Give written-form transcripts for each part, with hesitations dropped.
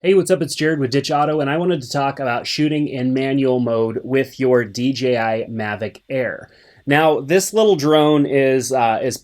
Hey, what's up? It's Jerad with Ditch Auto, and I wanted to talk about shooting in manual mode with your DJI Mavic Air. Now, this little drone is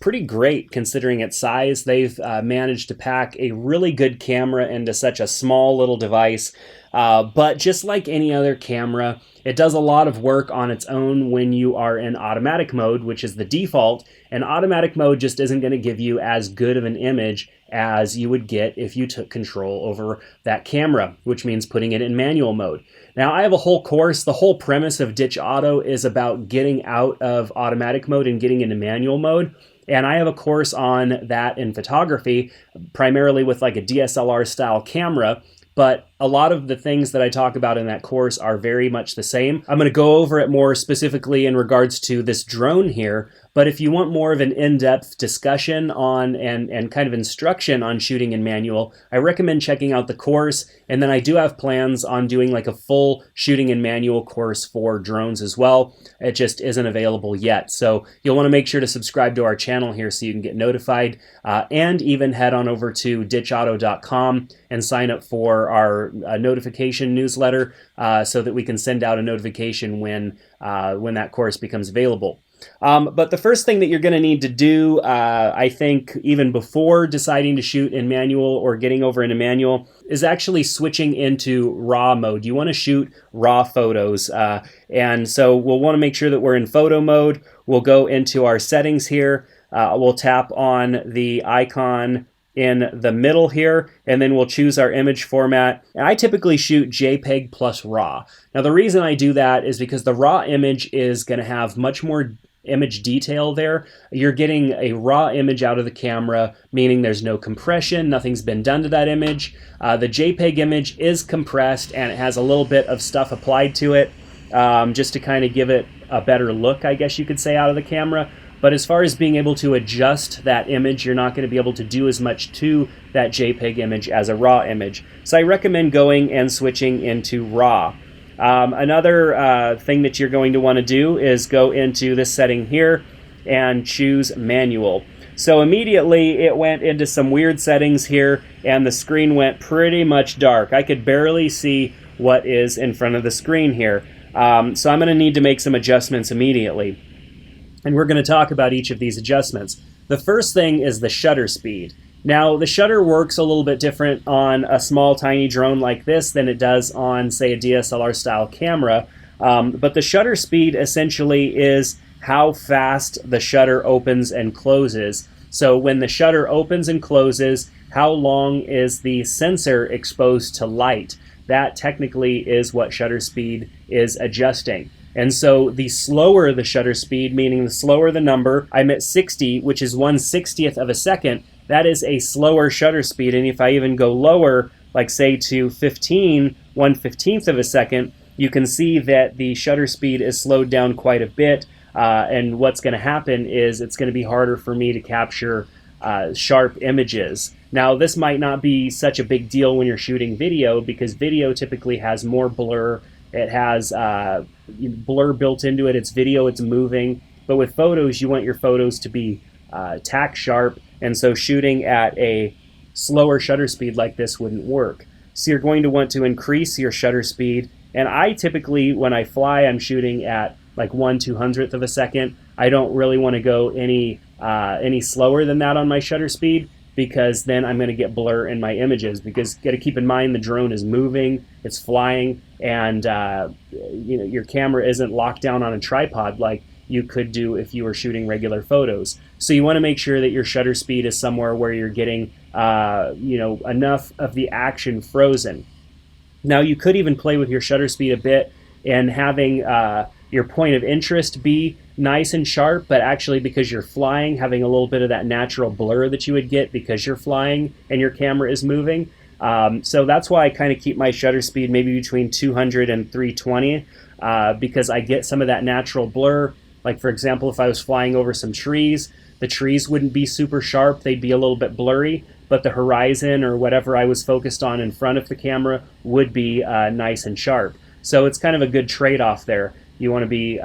pretty great considering its size. They've managed to pack a really good camera into such a small little device. But just like any other camera, it does a lot of work on its own when you are in automatic mode, which is the default. And automatic mode just isn't going to give you as good of an image as you would get if you took control over that camera, which means putting it in manual mode. Now, I have a whole course. The whole premise of Ditch Auto is about getting out of automatic mode and getting into manual mode. And I have a course on that in photography, primarily with like a DSLR style camera. But a lot of the things that I talk about in that course are very much the same. I'm going to go over it more specifically in regards to this drone here. But if you want more of an in-depth discussion on and kind of instruction on shooting in manual, I recommend checking out the course. And then I do have plans on doing like a full shooting in manual course for drones as well. It just isn't available yet. So you'll want to make sure to subscribe to our channel here so you can get notified. And even head on over to ditchauto.com and sign up for our notification newsletter so that we can send out a notification when that course becomes available. But the first thing that you're going to need to do, I think, even before deciding to shoot in manual or getting over into manual, is actually switching into RAW mode. You want to shoot RAW photos. And so we'll want to make sure that we're in photo mode. We'll go into our settings here. We'll tap on the icon in the middle here, and then we'll choose our image format. And I typically shoot JPEG plus RAW. Now, the reason I do that is because the RAW image is going to have much more image detail there. You're getting a raw image out of the camera, meaning there's no compression, nothing's been done to that image. The JPEG image is compressed and it has a little bit of stuff applied to it just to kind of give it a better look, I guess you could say, out of the camera. But as far as being able to adjust that image, you're not going to be able to do as much to that JPEG image as a RAW image. So I recommend going and switching into RAW. Another thing that you're going to want to do is go into this setting here and choose manual. So immediately it went into some weird settings here and the screen went pretty much dark. I could barely see what is in front of the screen here. So I'm going to need to make some adjustments immediately. And we're going to talk about each of these adjustments. The first thing is the shutter speed. Now, the shutter works a little bit different on a small, tiny drone like this than it does on, say, a DSLR-style camera. But the shutter speed essentially is how fast the shutter opens and closes. So when the shutter opens and closes, how long is the sensor exposed to light? That technically is what shutter speed is adjusting. And so the slower the shutter speed, meaning the slower the number, I'm at 60, which is 1/60th of a second, that is a slower shutter speed. And if I even go lower, like say to 15, 1/15th of a second, you can see that the shutter speed is slowed down quite a bit. And what's going to happen is it's going to be harder for me to capture sharp images. Now, this might not be such a big deal when you're shooting video because video typically has more blur. It has blur built into it. It's video, it's moving. But with photos, you want your photos to be tack sharp. And so shooting at a slower shutter speed like this wouldn't work. So you're going to want to increase your shutter speed. And I typically, when I fly, I'm shooting at like 1/200th of a second. I don't really want to go any slower than that on my shutter speed, because then I'm going to get blur in my images. Because got to keep in mind the drone is moving, it's flying, and your camera isn't locked down on a tripod like you could do if you were shooting regular photos. So you want to make sure that your shutter speed is somewhere where you're getting enough of the action frozen. Now, you could even play with your shutter speed a bit and having your point of interest be nice and sharp, but actually because you're flying, having a little bit of that natural blur that you would get because you're flying and your camera is moving. So that's why I kind of keep my shutter speed maybe between 200 and 320 because I get some of that natural blur. Like, for example, if I was flying over some trees, the trees wouldn't be super sharp, they'd be a little bit blurry, but the horizon or whatever I was focused on in front of the camera would be nice and sharp. So it's kind of a good trade-off there. You want to be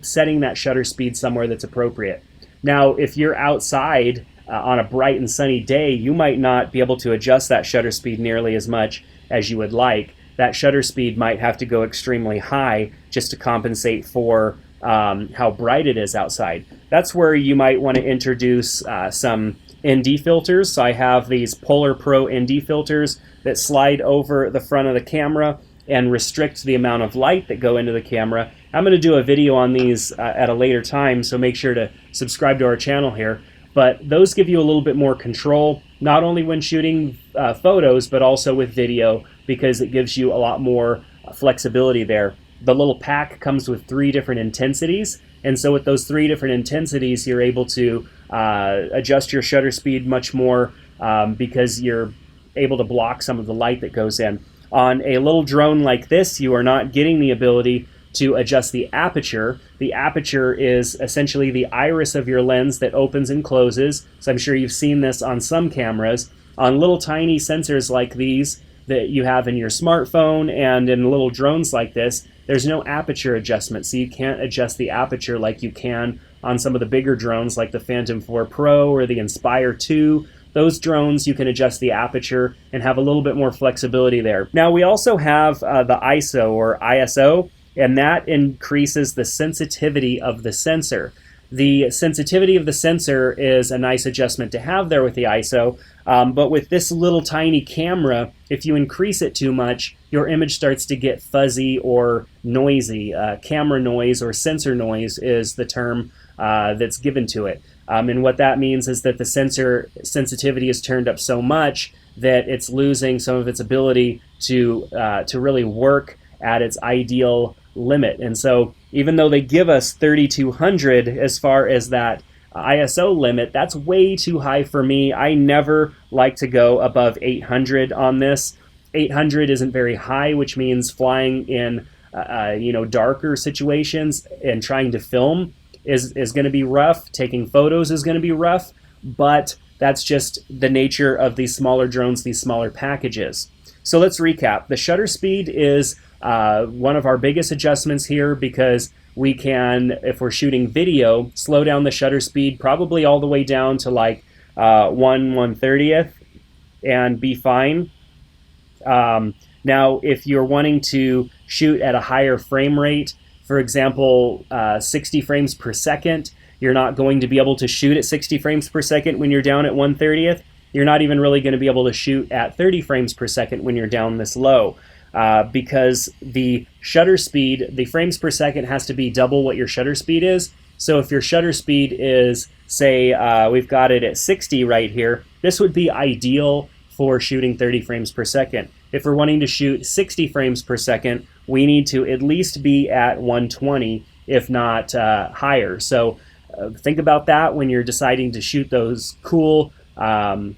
setting that shutter speed somewhere that's appropriate. Now, if you're outside on a bright and sunny day, you might not be able to adjust that shutter speed nearly as much as you would like. That shutter speed might have to go extremely high just to compensate for how bright it is outside. That's where you might want to introduce some ND filters. So I have these Polar Pro ND filters that slide over the front of the camera and restrict the amount of light that go into the camera. I'm going to do a video on these at a later time, so make sure to subscribe to our channel here. But those give you a little bit more control, not only when shooting photos, but also with video, because it gives you a lot more flexibility there. The little pack comes with 3 different intensities, and so with those 3 different intensities, you're able to adjust your shutter speed much more because you're able to block some of the light that goes in. On a little drone like this, you are not getting the ability to adjust the aperture. The aperture is essentially the iris of your lens that opens and closes. So I'm sure you've seen this on some cameras. On little tiny sensors like these that you have in your smartphone and in little drones like this, there's no aperture adjustment. So you can't adjust the aperture like you can on some of the bigger drones like the Phantom 4 Pro or the Inspire 2. Those drones, you can adjust the aperture and have a little bit more flexibility there. Now we also have the ISO or ISO, and that increases the sensitivity of the sensor. The sensitivity of the sensor is a nice adjustment to have there with the ISO, but with this little tiny camera, if you increase it too much, your image starts to get fuzzy or noisy. Camera noise or sensor noise is the term that's given to it. And what that means is that the sensor sensitivity is turned up so much that it's losing some of its ability to really work at its ideal limit. And so even though they give us 3200 as far as that ISO limit, that's way too high for me. I never like to go above 800 on this. 800 isn't very high, which means flying in darker situations and trying to film is going to be rough. Taking photos is going to be rough, but that's just the nature of these smaller drones, these smaller packages. So let's recap. The shutter speed is one of our biggest adjustments here, because we can, if we're shooting video, slow down the shutter speed probably all the way down to like 1/130th and be fine. Now, if you're wanting to shoot at a higher frame rate, for example, 60 frames per second, you're not going to be able to shoot at 60 frames per second when you're down at 1/30th. You're not even really going to be able to shoot at 30 frames per second when you're down this low, because the shutter speed, the frames per second has to be double what your shutter speed is. So if your shutter speed is, say, we've got it at 60 right here, this would be ideal for shooting 30 frames per second. If we're wanting to shoot 60 frames per second, we need to at least be at 120, if not higher. So think about that when you're deciding to shoot those cool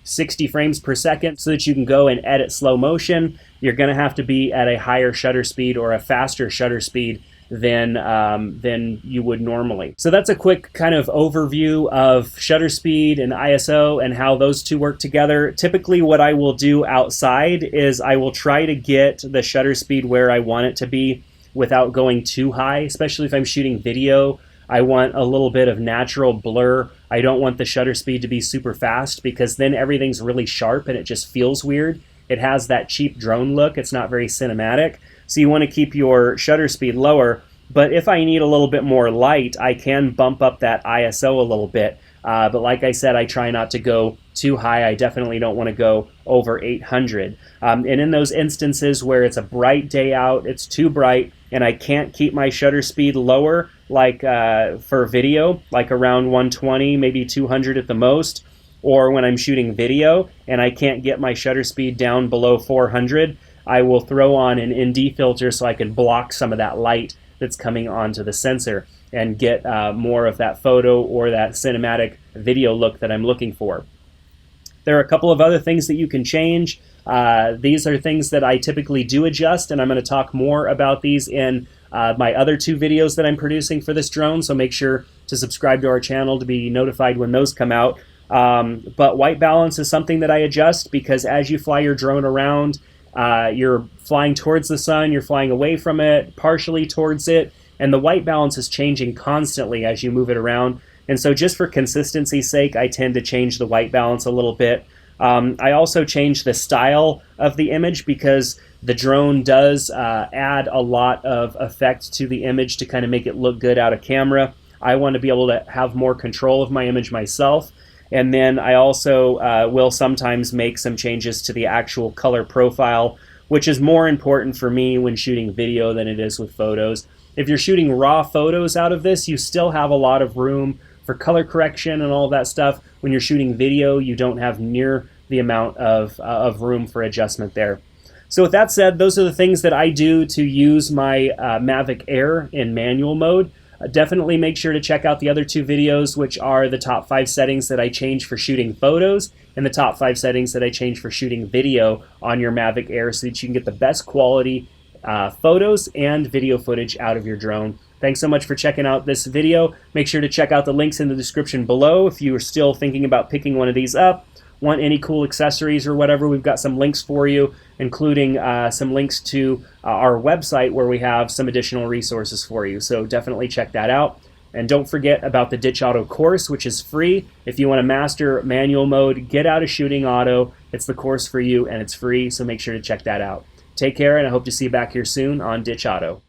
60 frames per second so that you can go and edit slow motion. You're going to have to be at a higher shutter speed or a faster shutter speed than you would normally. So that's a quick kind of overview of shutter speed and ISO and how those two work together. Typically what I will do outside is I will try to get the shutter speed where I want it to be without going too high, especially if I'm shooting video. I want a little bit of natural blur. I don't want the shutter speed to be super fast, because then everything's really sharp and it just feels weird. It has that cheap drone look. It's not very cinematic. So you want to keep your shutter speed lower. But if I need a little bit more light, I can bump up that ISO a little bit. But like I said, I try not to go too high. I definitely don't want to go over 800. And in those instances where it's a bright day out, it's too bright, and I can't keep my shutter speed lower, like for video, like around 120, maybe 200 at the most, or when I'm shooting video and I can't get my shutter speed down below 400, I will throw on an ND filter so I can block some of that light that's coming onto the sensor and get more of that photo or that cinematic video look that I'm looking for. There are a couple of other things that you can change. These are things that I typically do adjust, and I'm going to talk more about these in my other 2 videos that I'm producing for this drone, so make sure to subscribe to our channel to be notified when those come out. But white balance is something that I adjust, because as you fly your drone around, you're flying towards the sun, you're flying away from it, partially towards it, and the white balance is changing constantly as you move it around. And so just for consistency's sake, I tend to change the white balance a little bit. I also change the style of the image because the drone does add a lot of effect to the image to kind of make it look good out of camera. I want to be able to have more control of my image myself. And then I also will sometimes make some changes to the actual color profile, which is more important for me when shooting video than it is with photos. If you're shooting raw photos out of this, you still have a lot of room for color correction and all of that stuff. When you're shooting video, you don't have near the amount of room for adjustment there. So with that said, those are the things that I do to use my Mavic Air in manual mode. Definitely make sure to check out the other 2 videos, which are the top 5 settings that I change for shooting photos and the top 5 settings that I change for shooting video on your Mavic Air so that you can get the best quality photos and video footage out of your drone. Thanks so much for checking out this video. Make sure to check out the links in the description below if you are still thinking about picking one of these up. Want any cool accessories or whatever, we've got some links for you, including some links to our website where we have some additional resources for you. So definitely check that out. And don't forget about the Ditch Auto course, which is free. If you want to master manual mode, get out of shooting auto, it's the course for you and it's free, so make sure to check that out. Take care, and I hope to see you back here soon on Ditch Auto.